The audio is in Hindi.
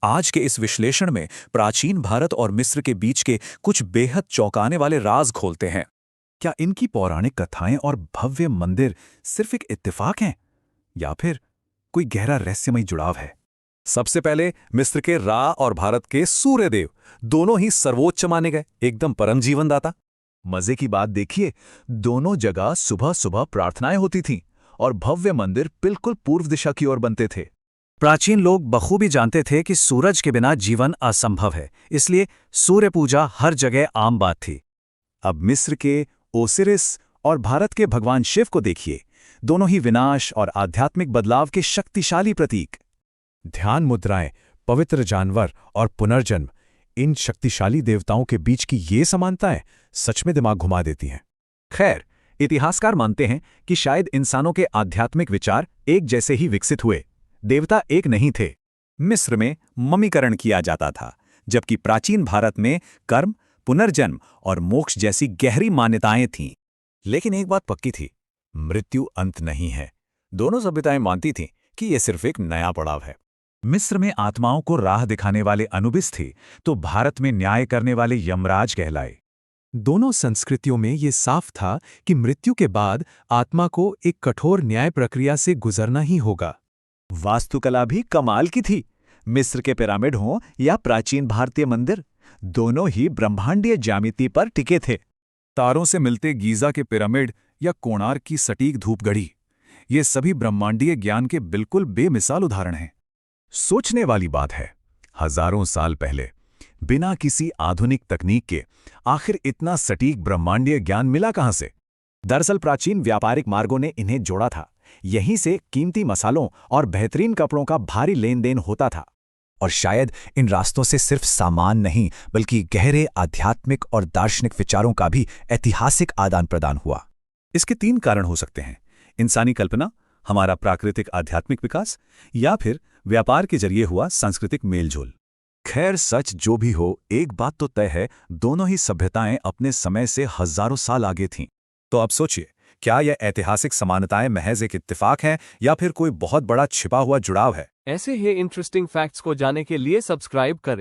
आज के इस विश्लेषण में प्राचीन भारत और मिस्र के बीच के कुछ बेहद चौंकाने वाले राज खोलते हैं। क्या इनकी पौराणिक कथाएं और भव्य मंदिर सिर्फ एक इत्तेफाक हैं या फिर कोई गहरा रहस्यमय जुड़ाव है? सबसे पहले मिस्र के रा और भारत के सूर्यदेव दोनों ही सर्वोच्च माने गए, एकदम परम जीवनदाता। मजे की बात देखिए, दोनों जगह सुबह सुबह प्रार्थनाएं होती थीं और भव्य मंदिर बिल्कुल पूर्व दिशा की ओर बनते थे। प्राचीन लोग बखूबी जानते थे कि सूरज के बिना जीवन असंभव है, इसलिए सूर्य पूजा हर जगह आम बात थी। अब मिस्र के ओसिरिस और भारत के भगवान शिव को देखिए, दोनों ही विनाश और आध्यात्मिक बदलाव के शक्तिशाली प्रतीक। ध्यान मुद्राएं, पवित्र जानवर और पुनर्जन्म, इन शक्तिशाली देवताओं के बीच की ये समानताएं सच में दिमाग घुमा देती हैं। खैर, इतिहासकार मानते हैं कि शायद इंसानों के आध्यात्मिक विचार एक जैसे ही विकसित हुए। देवता एक नहीं थे। मिस्र में ममीकरण किया जाता था, जबकि प्राचीन भारत में कर्म, पुनर्जन्म और मोक्ष जैसी गहरी मान्यताएं थीं। लेकिन एक बात पक्की थी, मृत्यु अंत नहीं है। दोनों सभ्यताएं मानती थीं कि यह सिर्फ एक नया पड़ाव है। मिस्र में आत्माओं को राह दिखाने वाले अनुबिस थे, तो भारत में न्याय करने वाले यमराज कहलाए। दोनों संस्कृतियों में ये साफ था कि मृत्यु के बाद आत्मा को एक कठोर न्याय प्रक्रिया से गुजरना ही होगा। वास्तुकला भी कमाल की थी। मिस्र के पिरामिड हों या प्राचीन भारतीय मंदिर, दोनों ही ब्रह्मांडीय ज्यामिति पर टिके थे। तारों से मिलते गीजा के पिरामिड या कोणार्क की सटीक धूपगढ़ी, ये सभी ब्रह्मांडीय ज्ञान के बिल्कुल बेमिसाल उदाहरण हैं। सोचने वाली बात है, हजारों साल पहले बिना किसी आधुनिक तकनीक के आखिर इतना सटीक ब्रह्मांडीय ज्ञान मिला कहां से? दरअसल प्राचीन व्यापारिक मार्गों ने इन्हें जोड़ा था। यहीं से कीमती मसालों और बेहतरीन कपड़ों का भारी लेन देन होता था। और शायद इन रास्तों से सिर्फ सामान नहीं, बल्कि गहरे आध्यात्मिक और दार्शनिक विचारों का भी ऐतिहासिक आदान प्रदान हुआ। इसके 3 कारण हो सकते हैं: इंसानी कल्पना, हमारा प्राकृतिक आध्यात्मिक विकास, या फिर व्यापार के जरिए हुआ सांस्कृतिक मेलजोल। खैर, सच जो भी हो, एक बात तो तय है, दोनों ही सभ्यताएं अपने समय से हजारों साल आगे थीं। तो अब सोचिए, क्या यह ऐतिहासिक समानताएं महज एक इत्तेफाक हैं या फिर कोई बहुत बड़ा छिपा हुआ जुड़ाव है? ऐसे ही इंटरेस्टिंग फैक्ट्स को जानने के लिए सब्सक्राइब करें।